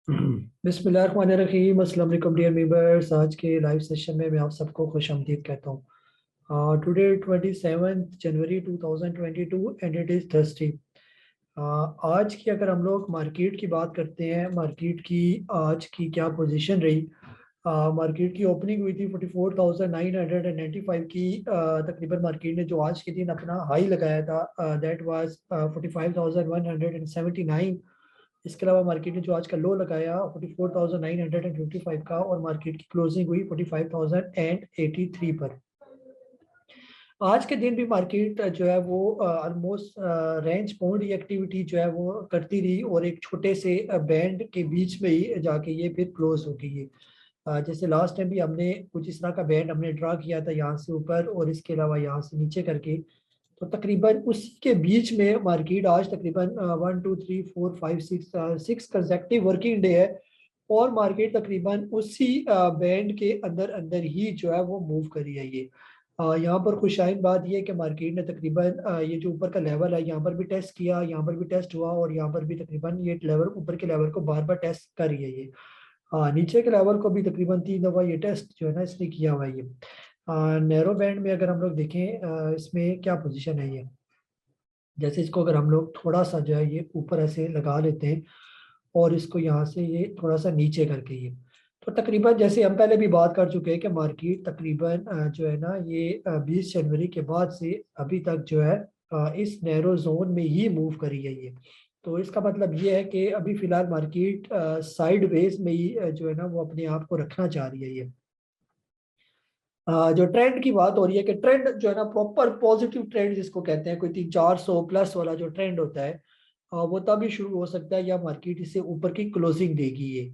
बिस्मिल्लाहिर्रहमानिर्रहीम। अस्सलाम वालेकुम डियर वीवर्स। आज के लाइव सेशन में मैं आप सबको खुश आमदीद कहता हूँ। Today 27 January 2022 and it is Thursday. आज की अगर हम लोग मार्केट की बात करते हैं, मार्केट की आज की क्या पोजीशन रही। मार्केट की ओपनिंग हुई थी 44,995 की। तकरीबन मार्केट ने जो आज के दिन अपना हाई लगाया था दैट वाज 45,179। इसके अलावा मार्केट ने जो आज का लो लगाया 44,955 का, और मार्केट की क्लोजिंग हुई 45,083 पर। आज के दिन भी मार्केट जो है वो ऑलमोस्ट रेंज बाउंड एक्टिविटी जो है वो करती रही, और एक छोटे से बैंड के बीच में ही जाके ये फिर क्लोज हो गई है। जैसे लास्ट टाइम भी हमने कुछ इस तरह का बैंड हमने ड्रा किया था, यहाँ से ऊपर और इसके अलावा यहाँ से नीचे करके। तो तकरीबन उसी के बीच में मार्केट आज तकरीबन 1 2 3 4 5 6 कंसेक्टिव वर्किंग डे है, और मार्केट तकरीबन उसी बैंड के अंदर अंदर ही जो है वो मूव करी है ये। यहाँ पर खुशाइन बात ये है कि मार्केट ने तकरीबन ये जो ऊपर का लेवल है यहाँ पर भी टेस्ट किया, यहाँ पर भी टेस्ट हुआ, और यहाँ पर भी तकरीबन ये लेवल ऊपर के लेवल को बार बार टेस्ट कर रही है ये। नीचे के लेवल को भी तकरीबन 3 दफ़ा ये टेस्ट जो है ना इसने किया हुआ है ये। नैरो बैंड में अगर हम लोग देखें इसमें क्या पोजीशन है ये। जैसे इसको अगर हम लोग थोड़ा सा जो है ये ऊपर ऐसे लगा लेते हैं, और इसको यहाँ से ये थोड़ा सा नीचे करके ये, तो तकरीबन जैसे हम पहले भी बात कर चुके हैं कि मार्केट तकरीबन जो है ना ये 20 जनवरी के बाद से अभी तक जो है इस नैरो जोन में ही मूव करी है ये। तो इसका मतलब ये है कि अभी फिलहाल मार्केट साइड वेज में ही जो है ना वो अपने आप को रखना चाह रही है ये। जो ट्रेंड की बात हो रही है कि ट्रेंड जो है ना प्रॉपर पॉजिटिव ट्रेंड जिसको कहते हैं, कोई 300-400 प्लस वाला जो ट्रेंड होता है वो तभी शुरू हो सकता है या मार्केट इससे ऊपर की क्लोजिंग देगी ये।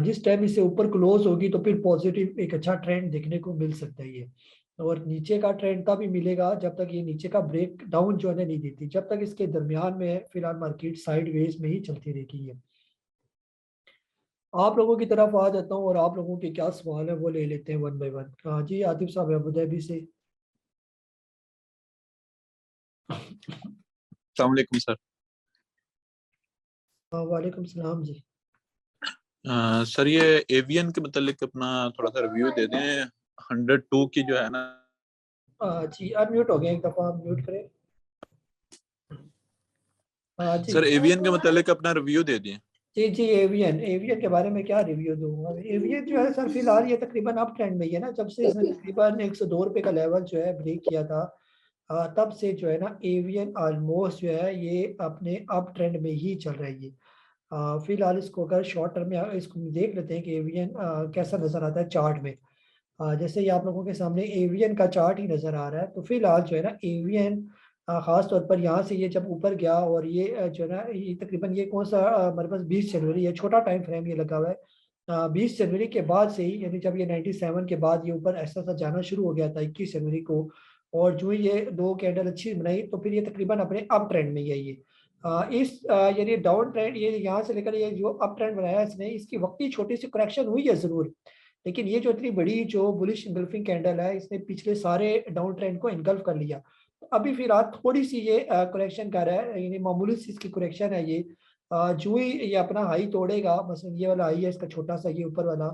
जिस टाइम इससे ऊपर क्लोज होगी तो फिर पॉजिटिव एक अच्छा ट्रेंड देखने को मिल सकता है ये। और नीचे का ट्रेंड तभी मिलेगा जब तक ये नीचे का ब्रेक डाउन जो है नहीं देती, जब तक इसके दरमियान में है फिलहाल मार्केट साइड वेज में ही चलती रहेगी ये। आप लोगों की तरफ आ जाता हूँ और आप लोगों के क्या सवाल है वो ले लेते हैं वन बाय वन। जी आतिफ साहब अबू धाबी से। अस्सलाम वालेकुम सर। वालेकुम सलाम जी। सर ये एवियन के मतलब अपना थोड़ा सा रिव्यू दे दें। 102 की जो है ना। जी अनम्यूट हो गया, एक दफ़ा आप म्यूट करें। जी सर एवियन के मतलब अपना रिव्यू दे दें। जी जी एवियन एवियन के बारे में क्या रिव्यू दूंगा। एवियन जो है सर फिलहाल ये तकरीबन अप ट्रेंड में ही है ना, जब से इसने तकरीबन 102 रुपये का लेवल जो है ब्रेक किया था तब से जो है ना एवियन ऑलमोस्ट जो है ये अपने अप ट्रेंड में ही चल रही है। फिलहाल इसको अगर शॉर्ट टर्म में इसको देख लेते हैं कि एवियन कैसा नजर आता है चार्ट में। जैसे ये आप लोगों के सामने एवियन का चार्ट ही नजर आ रहा है, तो फिलहाल जो है ना एवियन खास तौर पर यहाँ से ये जब ऊपर गया, और ये जो है ना ये तकरीबन ये कौन सा हमारे पास 20 जनवरी है, छोटा टाइम फ्रेम ये लगा हुआ है। 20 जनवरी के बाद से ही, यानी जब ये 97 के बाद ये ऊपर ऐसा सा जाना शुरू हो गया था 21 जनवरी को, और जो ही ये दो कैंडल अच्छी बनाई तो फिर ये तकरीबन अपने अप ट्रेंड में ही है ये। यानी डाउन ट्रेंड ये यहाँ से लेकर ये जो अप ट्रेंड बनाया है इसने, इसकी वक्ती छोटी सी करेक्शन हुई है जरूर, लेकिन ये जो इतनी बड़ी जो बुलिश इंगल्फिंग कैंडल है इसने पिछले सारे डाउन ट्रेंड को इनगल्फ कर लिया। तो अभी फिलहाल थोड़ी सी ये करेक्शन कर रहा है, यानी मामूली सी इसकी करेक्शन है ये। जो ही ये अपना हाई तोड़ेगा, मसलन ये वाला हाई है इसका छोटा सा ये ऊपर वाला,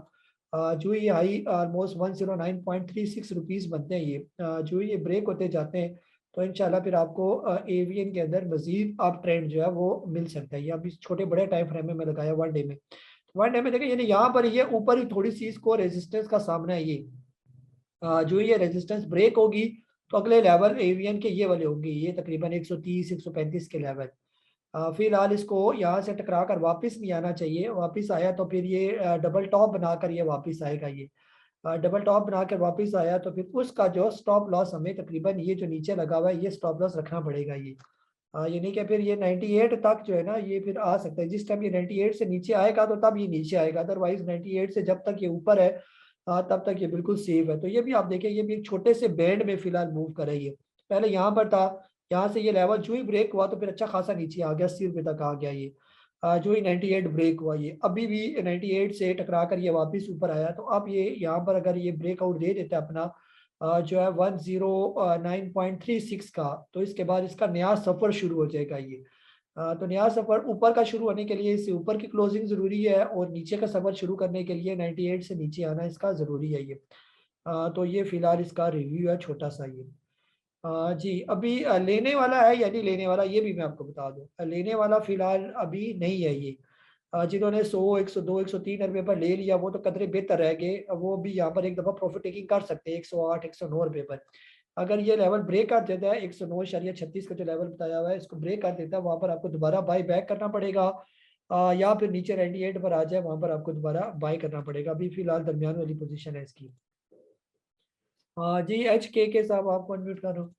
जो ही हाई ऑलमोस्ट 109.36 रुपीज़ बनते हैं ये, जो ही ये ब्रेक होते जाते हैं तो इंशाल्लाह फिर आपको एवियन के अंदर मजीद अप ट्रेंड जो है वो मिल सकता है। ये अभी छोटे बड़े टाइम फ्रेम में लगाया वन डे में। वन डे में देखें यानी यहाँ पर ये ऊपर ही थोड़ी सी इसको रेजिस्टेंस का सामना है ये। जो ये रेजिस्टेंस ब्रेक होगी तो अगले लेवल एवियन के ये वाले होंगे, ये तकरीबन 130 135 के लेवल। फिलहाल इसको यहाँ से टकरा कर वापस नहीं आना चाहिए, वापस आया तो फिर ये डबल टॉप बनाकर ये वापस आएगा ये। डबल टॉप बनाकर वापस आया तो फिर उसका जो स्टॉप लॉस हमें तकरीबन ये जो नीचे लगा हुआ है ये स्टॉप लॉस रखना पड़ेगा ये। यानी कि फिर ये 98 तक जो है ना ये फिर आ सकता है, जिस टाइम ये 98 से नीचे आएगा तो तब ये नीचे आएगा, अदरवाइज 98 से जब तक ये ऊपर है तब तक ये बिल्कुल सेफ है। तो ये भी आप देखें ये भी एक छोटे से बैंड में फिलहाल मूव कर रही है। पहले यहाँ पर था, यहाँ से ये लेवल जो ही ब्रेक हुआ तो फिर अच्छा खासा नीचे आ गया, 80 रुपये तक आ गया ये। जो ही 98 ब्रेक हुआ ये अभी भी 98 से टकरा कर ये वापस ऊपर आया, तो अब ये यहाँ पर अगर ये ब्रेकआउट दे देता है अपना जो है 109.36 का, तो इसके बाद इसका नया सफर शुरू हो जाएगा ये। तो नया सफर ऊपर का शुरू होने के लिए इससे ऊपर की क्लोजिंग जरूरी है, और नीचे का सफर शुरू करने के लिए 98 से नीचे आना इसका जरूरी है ये। तो ये फिलहाल इसका रिव्यू है छोटा सा ये। जी, अभी लेने वाला है या नहीं लेने वाला ये भी मैं आपको बता दूं। लेने वाला फिलहाल अभी नहीं है ये। जिन्होंने 100, 102, 103 रुपये पर ले लिया वो तो कदरे बेहतर रह गए, वो भी यहाँ पर एक दफ़ा प्रॉफिट टेकिंग कर सकते हैं 108, 109 रुपये पर। अगर ये लेवल ब्रेक कर देता है 109.36 का जो लेवल बताया हुआ है इसको ब्रेक कर देता है, वहाँ पर आपको दोबारा बाई बैक करना पड़ेगा। या फिर नीचे 98 पर आ जाए वहाँ पर आपको दोबारा बाई करना पड़ेगा। अभी फिलहाल दरमियान वाली पोजीशन है इसकी। जी, के साहब आपको अनम्यूट कर रहा हूँ।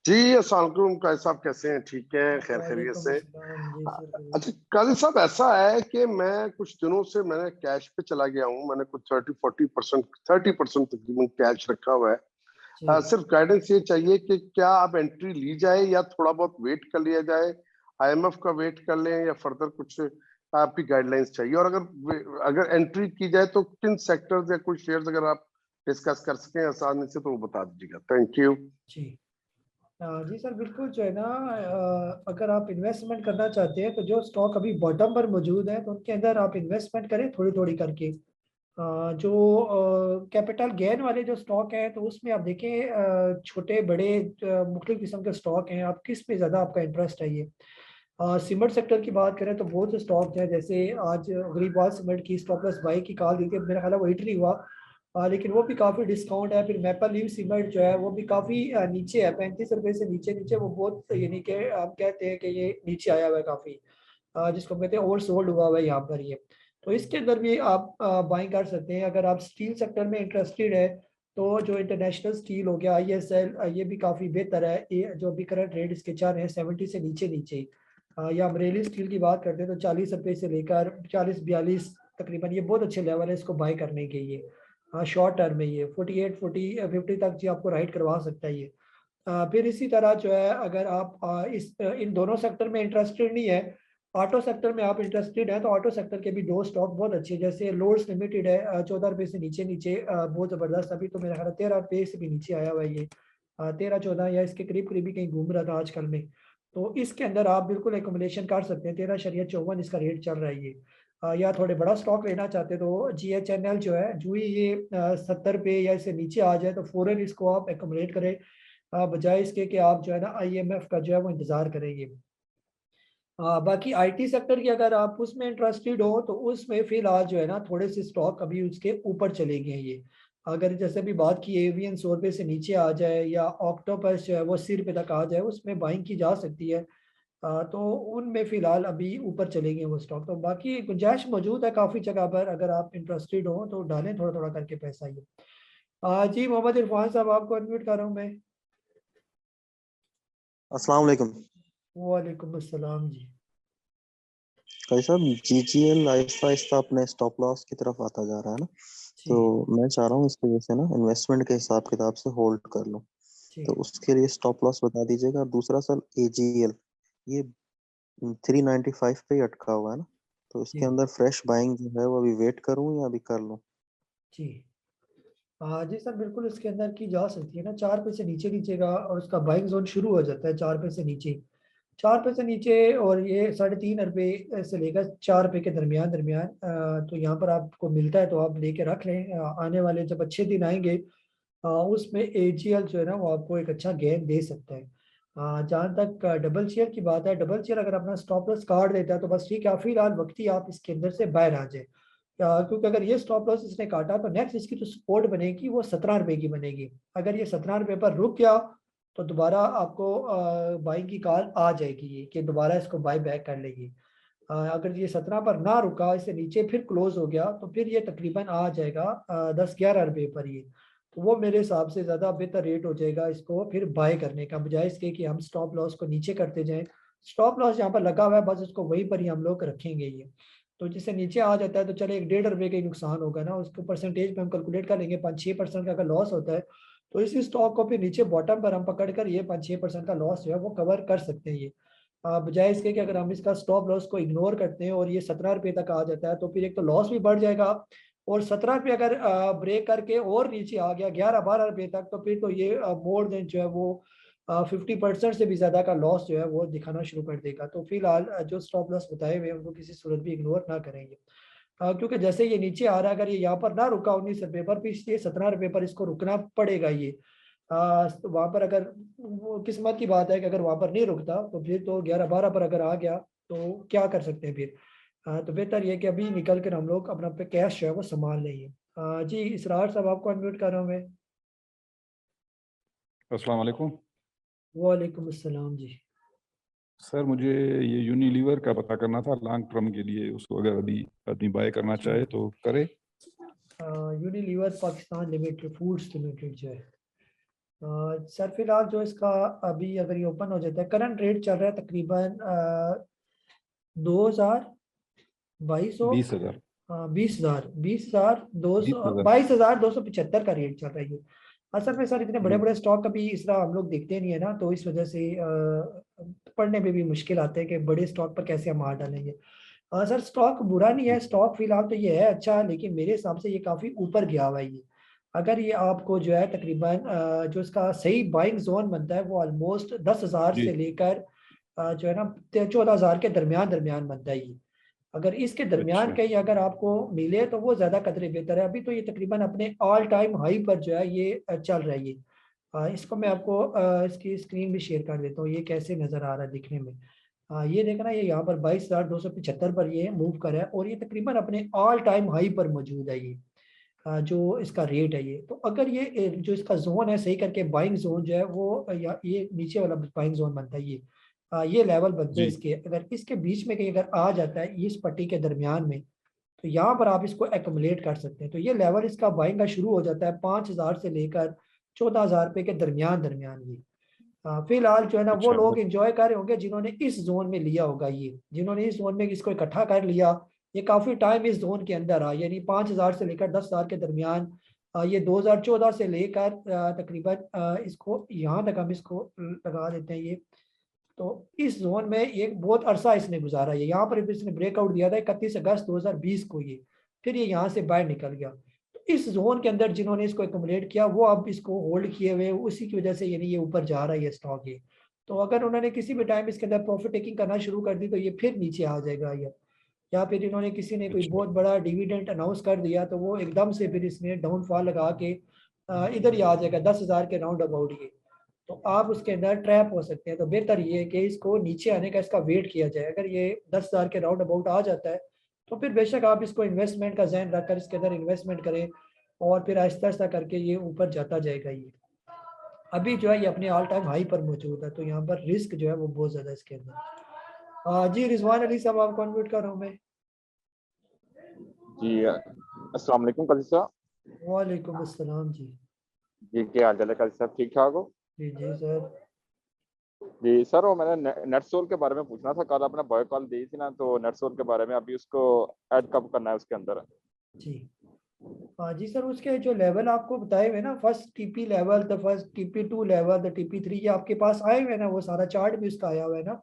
जी अस्सलाम वालेकुम, काजी साहब कैसे हैं? ठीक है, खैर खैरियत वालेकुम से। अस्सलाम जी सर। अच्छा काजी साहब, ऐसा है कि मैं कुछ दिनों से मैंने कैश पे चला गया हूँ। मैंने कुछ 30% तकरीबन कैश रखा हुआ है। जी सिर्फ गाइडेंस ये चाहिए कि क्या अब एंट्री ली जाए या थोड़ा बहुत वेट कर लिया जाए, आईएमएफ का वेट कर लें, या फर्दर कुछ आपकी गाइडलाइंस चाहिए? और अगर अगर एंट्री की जाए तो किन सेक्टर्स या कुछ शेयर्स अगर आप डिस्कस कर सकें आसानी से तो वो बता दीजिएगा। Thank you. जी। जी सर, बिल्कुल जो है ना, अगर आप इन्वेस्टमेंट करना चाहते हैं तो जो स्टॉक अभी बॉटम पर मौजूद है तो उनके अंदर आप इन्वेस्टमेंट करें थोड़ी थोड़ी करके। जो कैपिटल गेन वाले जो स्टॉक हैं तो उसमें आप देखें, छोटे बड़े मुख्तलिफ किस्म के स्टॉक हैं, आप किस पे ज़्यादा आपका इंटरेस्ट है ये। सीमेंट सेक्टर की बात करें तो बहुत से स्टॉक हैं, जैसे आज गरीबवाल सीमेंट की स्टॉप लॉस बाई की कॉल दी थी, मेरा ख्याल है वो हिट नहीं हुआ। लेकिन वो भी काफ़ी डिस्काउंट है। फिर मैपल लीव सीमेंट जो है वो भी काफ़ी नीचे है, 35 रुपये से नीचे नीचे वो बहुत, यानी कि आप कहते हैं कि ये नीचे आया हुआ है काफ़ी, जिसको कहते हैं ओवर सोल्ड हुआ हुआ है यहाँ पर ये। तो इसके अंदर भी आप बाइंग कर सकते हैं। अगर आप स्टील सेक्टर में इंटरेस्टेड है तो जो इंटरनेशनल स्टील हो गया ISL, ये भी काफ़ी बेहतर है। ये जो अभी करंट रेट इसके चल हैं 70 से नीचे नीचे। या अमरेली स्टील की बात करते हैं तो 40 रुपये से लेकर 40-42 तकरीबन, ये बहुत अच्छे लेवल है इसको बाय करने के ये। शॉर्ट टर्म में ये 48, 50 तक जी आपको राइट करवा सकता है ये। फिर इसी तरह जो है, अगर आप इन दोनों सेक्टर में इंटरेस्टेड नहीं है, ऑटो सेक्टर में आप इंटरेस्टेड है तो ऑटो सेक्टर के भी दो स्टॉक बहुत अच्छे हैं। जैसे लोड्स लिमिटेड है, 14 रुपये से नीचे नीचे, बहुत ज़बरदस्त। अभी तो मेरा ख्याल 13 रुपये से भी नीचे आया हुआ है ये, 13-14 या इसके करीब करीब ही कहीं घूम रहा था आजकल में। तो इसके अंदर आप बिल्कुल एकोमोडेशन कर सकते हैं, 13.54 इसका रेट चल रहा है ये। या थोड़े बड़ा स्टॉक लेना चाहते हैं तो GHNL जो है, जो ही ये 70 पे या इससे नीचे आ जाए तो फ़ौरन इसको आप एकोमोडेट करें, बजाय इसके कि आप जो है ना IMF का जो है वो इंतज़ार करेंगे। बाकी IT सेक्टर की अगर आप उसमें इंटरेस्टेड हो तो उसमें फिलहाल जो है ना थोड़े से स्टॉक अभी उसके ऊपर चले गए हैं ये। अगर जैसे भी बात की एवियन 100 रुपये से नीचे आ जाए या ऑक्टोपस जो है वो 80 रुपये तक आ जाए, उसमें बाइंग की जा सकती है। तो उनमें फिलहाल अभी ऊपर चले गए वो स्टॉक। तो बाकी गुंजाइश मौजूद है काफ़ी जगह पर, अगर आप इंटरेस्टेड हो तो डालें थोड़ा थोड़ा करके पैसा ये। जी, मोहम्मद इरफान साहब आपको अनम्यूट कर रहा हूँ मैं। अस्सलाम वालेकुम। वालेकुम अस्सलाम जी। भाई साहब, GGL आहिस्ता आहिस्ता अपने स्टॉप लॉस की तरफ आता जा रहा है ना, जी तो मैं चाह रहा हूँ इसकी वजह से ना इन्वेस्टमेंट के हिसाब किताब से होल्ड कर लूँ, जी तो उसके लिए स्टॉप लॉस बता दीजिएगा। और दूसरा सर, AGL ये 395 पे ही अटका हुआ है ना, तो इसके जी अंदर फ्रेश बाइंग जो है वो अभी वेट करूँ या अभी कर लूँ? जी। जी सर, बिल्कुल इसके अंदर की जा सकती है ना, 4 पे से नीचे नीचे का और उसका बाइंग जोन शुरू हो जाता है 4 पे से नीचे। 4 पे से नीचे, और ये 3.5 रुपये से लेकर 4 रुपये के दरमियान दरमियान, तो यहाँ पर आपको मिलता है तो आप लेके रख लें। आने वाले जब अच्छे दिन आएंगे, उसमें AGL जो है ना वो आपको एक अच्छा गेन दे सकता है। जहाँ तक डबल शेयर की बात है, डबल शेयर अगर अपना स्टॉप लॉस काट देता है तो बस ठीक है, फिलहाल वक्त ही आप इसके अंदर से बाहर आ जाए। क्योंकि अगर ये स्टॉप लॉस इसने काटा तो नेक्स्ट इसकी जो सपोर्ट बनेगी वो 17 रुपये की बनेगी। अगर ये 17 रुपये पर रुक गया तो दोबारा आपको बाइंग की कॉल आ जाएगी ये, कि दोबारा इसको बाई बैक कर लेगी। अगर ये 17 पर ना रुका, इससे नीचे फिर क्लोज हो गया तो फिर ये तकरीबन आ जाएगा 10-11 रुपये पर ये। तो वो मेरे हिसाब से ज़्यादा बेहतर रेट हो जाएगा इसको फिर बाय करने का, बजाय इसके कि हम स्टॉप लॉस को नीचे करते जाएं। स्टॉप लॉस यहाँ पर लगा हुआ है, बस उसको वहीं पर ही हम लोग रखेंगे ये। तो जिससे नीचे आ जाता है तो चले 1-1.5 रुपये का ही नुकसान होगा ना, उसको परसेंटेज पे हम कैलकुलेट कर लेंगे। 5-6% का अगर लॉस होता है तो इसी स्टॉक को फिर नीचे बॉटम पर हम पकड़ कर ये 5-6% का लॉस जो है वो कवर कर सकते हैं ये। बजाय इसके कि अगर हम इसका स्टॉप लॉस को इग्नोर करते हैं और ये 17 रुपये तक आ जाता है तो फिर एक तो लॉस भी बढ़ जाएगा, और 17 रुपये अगर ब्रेक करके और नीचे आ गया 11-12 रुपये तक तो फिर तो ये मोर देन जो है वो 50% से भी ज़्यादा का लॉस जो है वो दिखाना शुरू कर देगा। तो फिलहाल जो स्टॉप लॉस बताए हुए हैं उनको किसी सूरत भी इग्नोर ना करेंगे, क्योंकि जैसे ये नीचे आ रहा है, अगर ये यहाँ पर ना रुका 19 रुपये पर, फिर ये 17 रुपये पर इसको रुकना पड़ेगा। ये तो वहाँ पर अगर वो किस्मत की बात है कि अगर वहाँ पर नहीं रुकता तो फिर तो 11-12 पर अगर आ गया तो क्या कर सकते हैं फिर। तो बेहतर ये कि अभी निकल कर हम लोग अपना पे कैश जो है वो संभाल लेंगे। जी इसरार साहब आपको अनम्यूट कर रहा हूँ मैं। अस्सलाम वालेकुम वालेकुम अस्सलाम जी। सर, मुझे ये यूनिलीवर का पता करना था लॉन्ग टर्म के लिए। उसको अगर अभी आदमी बाय करना चाहे तो करे। Unilever Pakistan limited foods limited जो है, सर फिलहाल जो इसका अभी अगर ये ओपन हो जाता है, करंट रेट चल रहा है तकरीबन 2200 20,000 22,275 का रेट चल रहा है ये। असल में सर इतने बड़े बड़े स्टॉक अभी इस तरह हम लोग देखते नहीं है ना, तो इस वजह से पढ़ने में भी मुश्किल आते हैं कि बड़े स्टॉक पर कैसे हम हाथ डालेंगे। सर स्टॉक बुरा नहीं है, स्टॉक फिलहाल तो ये है अच्छा, लेकिन मेरे हिसाब से ये काफ़ी ऊपर गया हुआ है ये। अगर ये आपको जो है तकरीबन जो इसका सही बाइंग जोन बनता है वो ऑलमोस्ट 10,000 जी से लेकर जो है ना 14,000 के दरमियान दरमियान बनता है ये। अगर इसके दरमियान अच्छा कहीं अगर आपको मिले तो वो ज़्यादा कदरे बेहतर है। अभी तो ये तकरीबन अपने ऑल टाइम हाई पर जो है ये चल रहा है ये। इसको मैं आपको इसकी स्क्रीन भी शेयर कर देता हूँ, ये कैसे नज़र आ रहा है दिखने में। ये देखना, ये यहाँ पर 22,275 पर ये मूव कर रहा है और ये तकरीबन अपने ऑल टाइम हाई पर मौजूद है ये। जो इसका रेट है ये, तो अगर ये जो इसका जोन है सही करके बाइंग जोन जो है वो ये नीचे वाला बाइंग जोन बनता है ये लेवल बनते हैं जी इसके। अगर इसके बीच में कहीं अगर आ जाता है इस पट्टी के दरमियान में, तो यहाँ पर आप इसको एक्युमुलेट कर सकते हैं। तो ये लेवल इसका बाइंग का शुरू हो जाता है 5,000 से लेकर 14,000 रुपये के दरमियान दरमियान ये। फिलहाल जो है ना वो अच्छा लोग एंजॉय कर रहे होंगे जिन्होंने इस जोन में लिया होगा ये, जिन्होंने इस जोन में इसको इकट्ठा कर लिया। ये काफी टाइम इस जोन के अंदर आ, यानी 5,000 से लेकर 10,000 के दरमियान। ये 2014 से लेकर तकरीबन इसको यहाँ तक हम इसको लगा देते हैं ये। तो इस जोन में एक बहुत अरसा इसने गुजारा है। यहाँ पर इसने ब्रेकआउट दिया था 31 अगस्त 2020 को ये, फिर ये यहाँ से बाहर निकल गया। तो इस जोन के अंदर जिन्होंने इसको एकमुलेट किया वो अब इसको होल्ड किए हुए, उसी की वजह से यानी ये ऊपर जा रहा है ये स्टॉक ये। तो अगर उन्होंने किसी भी टाइम इसके अंदर प्रॉफिट टेकिंग करना शुरू कर दी तो ये फिर नीचे आ जाएगा ये। या फिर इन्होंने किसी ने कोई अच्छा बहुत बड़ा डिविडेंड अनाउंस कर दिया तो वो एकदम से फिर इसने डाउनफॉल लगा के इधर ही आ जाएगा 10,000 के राउंड अबाउट ये। तो आप उसके अंदर ट्रैप हो सकते हैं। तो बेहतर ये है कि इसको नीचे आने का इसका वेट किया जाए। अगर ये 10,000 के राउंड अबाउट आ जाता है तो फिर बेशक आप इसको इन्वेस्टमेंट का जहन रखकर इसके अंदर इन्वेस्टमेंट करें और फिर आहिस्ता आहिस्ता करके ये ऊपर जाता जाएगा ये। अभी जो है ये अपने ऑल टाइम हाई पर मौजूद है, तो यहाँ पर रिस्क जो है वो बहुत ज़्यादा इसके अंदर। जी रिजवान अली साहब आपको अनम्यूट कर रहा हूँ मैं। जी अस्सलाम वालेकुम काजी साहब। वालेकुम अस्सलाम जी। जी क्या हाल चाल है काजी साहब, ठीक ठाक हो? जी जी सर। जी सर, वो मैंने नेटसोल के बारे में पूछना था। कल आपने बॉय कॉल दी थी ना, तो नेटसोल के बारे में अभी उसको ऐड कब करना है उसके अंदर? जी जी सर, उसके जो लेवल आपको बताए हुए ना, first TP level, the first TP two level, the TP three, ये आपके पास आए हुए ना, वो सारा चार्ट भी उसका आया हुआ है ना।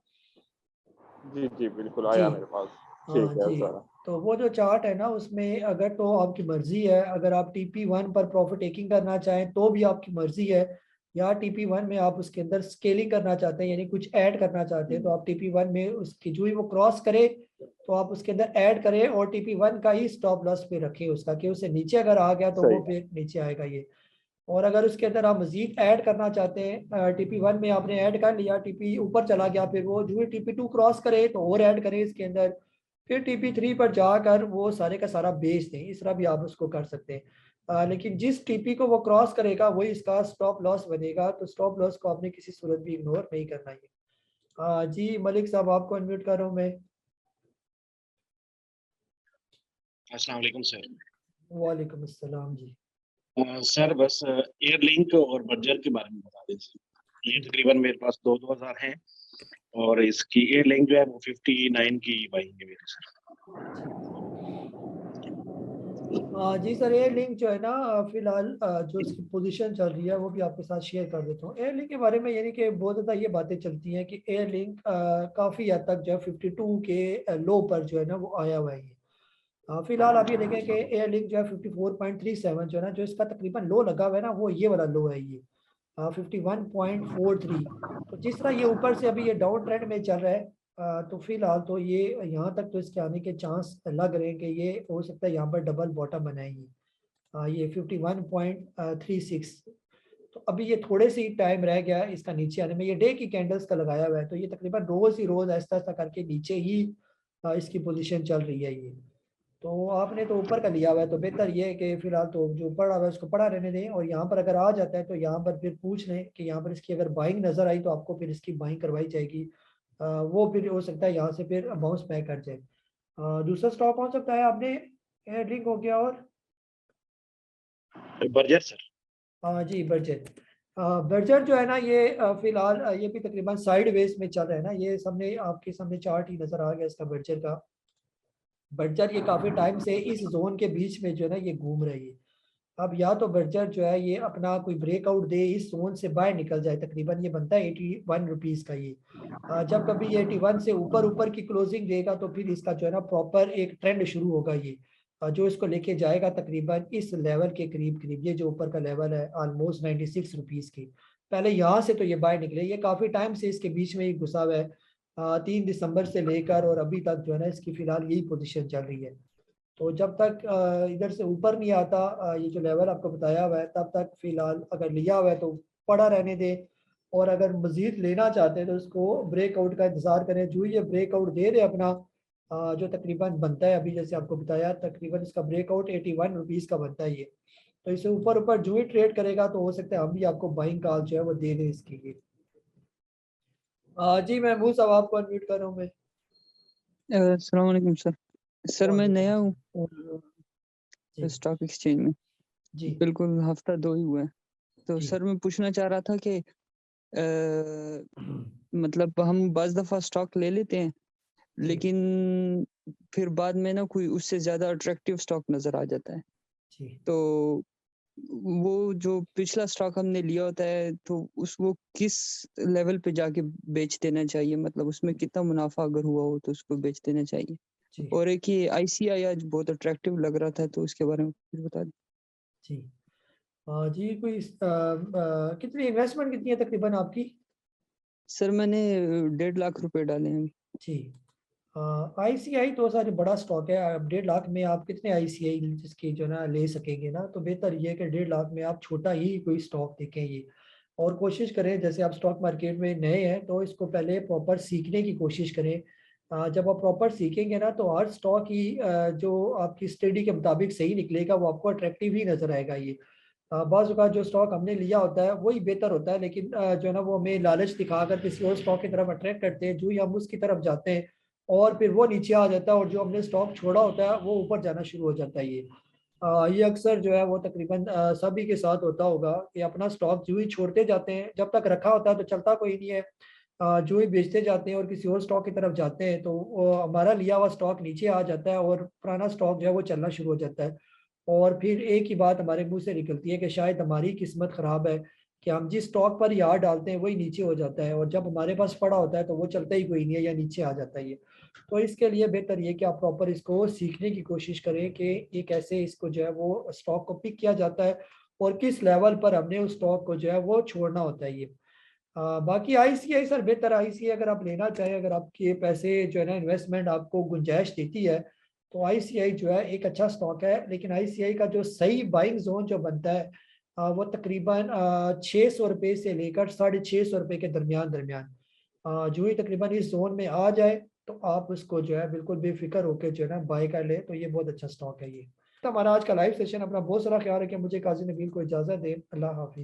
जी जी बिल्कुल जी आया मेरे पास। हाँ ठीक है जी। सर। तो वो जो चार्ट है ना उसमें अगर तो आपकी मर्जी है, अगर आप टीपी1 पर प्रॉफिट टेकिंग करना चाहें तो भी आपकी मर्जी है, या टीपी1 में आप उसके अंदर स्केलिंग करना चाहते हैं यानी कुछ ऐड करना चाहते हैं तो आप टीपी1 में उसकी जो ही वो क्रॉस करे तो आप उसके अंदर ऐड करें और टीपी1 का ही स्टॉप लॉस पे रखें उसका, कि उससे नीचे अगर आ गया तो सही वो फिर नीचे आएगा ये। और अगर उसके अंदर आप मजीद ऐड करना चाहते हैं, टीपी1 में आपने ऐड कर लिया, टीपी ऊपर चला गया, फिर वो जो ही टीपी2 क्रॉस करे तो और ऐड करें इसके अंदर, फिर टीपी3 पर जाकर वो सारे का सारा बेच दें, इस तरह भी आप उसको कर सकते हैं। लेकिन जिस टीपी को वो क्रॉस करेगा वही इसका स्टॉप लॉस बनेगा, तो स्टॉप लॉस को आपने किसी सूरत भी इग्नोर नहीं करना है। जी मलिक साहब आपको अनम्यूट कर रहा हूँ मैं। अस्सलाम वालेकुम सर। वालेकुम अस्सलाम जी। सर बस एयरलिंक और बर्जर के बारे में बता दीजिए। ये तकरीबन मेरे पास 2,000 हैं और इसकी एयरलिंक जो है वो 59 की बाइंग है मेरे सर। जी सर, एयर लिंक जो है ना फिलहाल जो इसकी पोजीशन चल रही है वो भी आपके साथ शेयर कर देता हूँ। एयर लिंक के बारे में यानी कि बहुत ज़्यादा ये बातें चलती हैं कि एयर लिंक काफ़ी हद तक जो है 52 के लो पर जो है ना वो आया हुआ है ये। फिलहाल आप ये देखें कि एयर लिंक जो है 54.37 जो है ना, जो इसका तकरीबन लो लगा हुआ है ना वो ये वाला लो है ये। 51.43। तो जिस तरह ये ऊपर से अभी ये डाउन ट्रेंड में चल रहा है, तो फिलहाल तो ये यहाँ तक तो इसके आने के चांस लग रहे हैं कि ये हो सकता है यहाँ पर डबल बॉटम बनाएंगी। ये 51.36। तो अभी ये थोड़े से ही टाइम रह गया इसका नीचे आने में। ये डे की कैंडल्स का लगाया हुआ है, तो ये तकरीबन रोज ही रोज ऐसा ऐसा करके नीचे ही इसकी पोजीशन चल रही है। ये तो आपने तो ऊपर का लिया हुआ है, तो बेहतर ये है कि फिलहाल तो जो पड़ा हुआ है उसको पड़ा रहने दें, और यहाँ पर अगर आ जाता है तो यहाँ पर फिर पूछ लें कि यहाँ पर इसकी अगर बाइंग नजर आई तो आपको फिर इसकी बाइंग करवाई जाएगी। वो फिर हो सकता है यहाँ से फिर बाउंस बैक कर जाए। दूसरा स्टॉक कौन सा बताया आपने? एयरलिंक हो गया और बर्जर सर। जी बर्जर। बर्जर जो है ना ये फिलहाल ये भी तकरीबन साइड वेज में चल रहा है ना। ये सामने आपके सामने चार्ट ही नजर आ गया इसका बर्जर का। बर्जर ये काफी टाइम से इस जोन के बीच में जो है ना ये घूम रही है। अब या तो बर्जर जो है ये अपना कोई ब्रेकआउट दे, इस जोन से बाहर निकल जाए। तकरीबन ये बनता है 81 रुपीज का ये। जब कभी ये 81 से ऊपर ऊपर की क्लोजिंग देगा तो फिर इसका जो है ना प्रॉपर एक ट्रेंड शुरू होगा ये, जो इसको लेके जाएगा तकरीबन इस लेवल के करीब करीब। ये जो ऊपर का लेवल है ऑलमोस्ट 96 रुपीज की। पहले यहाँ से तो ये बाहर निकले, ये काफी टाइम से इसके बीच में ही घुसा हुआ है। 3 दिसंबर से लेकर और अभी तक जो है ना इसकी फिलहाल यही पोजीशन चल रही है। तो जब तक इधर से ऊपर नहीं आता ये जो लेवल आपको बताया हुआ है, तब तक फिलहाल अगर लिया हुआ है तो पड़ा रहने दे, और अगर मजीद लेना चाहते हैं तो उसको ब्रेकआउट का इंतजार करें। जो ये ब्रेकआउट दे दे अपना जो तकरीबन बनता है, अभी जैसे आपको बताया तकरीबन इसका ब्रेकआउट 81 रुपीज का बनता है ये। तो इसे ऊपर ऊपर जो ही ट्रेड करेगा तो हो सकता है हम भी आपको बाइंग कॉल जो है वो दे दें इसके लिए। जी महमूद साहब आपको अनम्यूट कर रहा हूँ मैं। अस्सलाम वालेकुम सर। सर मैं वालेकुम नया हूँ जी स्टॉक एक्सचेंज में, जी बिल्कुल हफ्ता 2 ही हुआ है। तो जी। सर मैं पूछना चाह रहा था कि मतलब हम बाज़ दफ़ा स्टॉक ले लेते हैं, जी लेकिन फिर बाद में ना कोई उससे ज़्यादा अट्रैक्टिव स्टॉक नज़र आ जाता है। जी तो वो जो पिछला स्टॉक हमने लिया होता है तो वो किस लेवल पे जाके बेच देना चाहिए? मतलब उसमें कितना मुनाफा अगर हुआ हो तो उसको बेच देना चाहिए। जी और एक ये आईसीआई आज बहुत अट्रैक्टिव लग रहा था, तो उसके बारे में कुछ बता दें। जी। जी कोई कितनी इन्वेस्टमेंट कितनी है तकरीबन आपकी? सर मैंने 1.5 लाख रुपए डाले हैं। जी। आईसीआई तो सारे बड़ा स्टॉक है। आप 1.5 लाख में आप कितने आईसीआई जिसके जो ना ले सकेंगे ना, तो बेहतर ये है कि 1.5 लाख में आप छोटा ही कोई स्टॉक देखें ये, और कोशिश करें जैसे आप स्टॉक मार्केट में नए हैं तो इसको पहले प्रॉपर सीखने की कोशिश करें। जब आप प्रॉपर सीखेंगे ना तो हर स्टॉक ही जो आपकी स्टडी के मुताबिक सही निकलेगा, वो आपको अट्रैक्टिव ही नजर आएगा ये। बाज़ औक़ात जो स्टॉक हमने लिया होता है वही बेहतर होता है, लेकिन जो है ना वो हमें लालच दिखाकर किसी और स्टॉक की तरफ अट्रैक्ट करते हैं। जो ही हम उसकी तरफ जाते हैं और फिर वो नीचे आ जाता है, और जो हमने स्टॉक छोड़ा होता है वो ऊपर जाना शुरू हो जाता है ये। ये अक्सर जो है वो तकरीबन सभी के साथ होता होगा कि अपना स्टॉक जो ही छोड़ते जाते हैं, जब तक रखा होता है तो चलता कोई नहीं है। जो ही बेचते जाते हैं और किसी और स्टॉक की तरफ जाते हैं तो हमारा लिया हुआ स्टॉक नीचे आ जाता है और पुराना स्टॉक जो है वो चलना शुरू हो जाता है। और फिर एक ही बात हमारे मुंह से निकलती है कि शायद हमारी किस्मत खराब है कि हम जिस स्टॉक पर यार डालते हैं वही नीचे हो जाता है, और जब हमारे पास पड़ा होता है तो वो चलता ही कोई नहीं है या नीचे आ जाता है ये। तो इसके लिए बेहतर ये कि आप प्रॉपर इसको सीखने की कोशिश करें कि ये कैसे इसको जो है वो स्टॉक को पिक किया जाता है और किस लेवल पर हमने उस स्टॉक को जो है वो छोड़ना होता है ये। बाकी आईसीआई सर बेहतर आईसीआई अगर आप लेना चाहें, अगर आपके पैसे जो है ना इन्वेस्टमेंट आपको गुंजाइश देती है तो आईसीआई जो है एक अच्छा स्टॉक है। लेकिन आईसीआई का जो सही बाइंग जोन जो बनता है वो तकरीबन 600 रुपये से लेकर 650 रुपये के दरमियान दरमियान। जो ही तकरीबन इस जोन में आ जाए तो आप उसको जो है बिल्कुल बेफिक्र होकर जो है ना बाय कर ले, तो ये बहुत अच्छा स्टॉक है ये। तो हमारा आज का लाइव सेशन, अपना बहुत सारा ख्याल रखें। मुझे काजी नबील को इजाज़त दें। अल्लाह हाफिज़।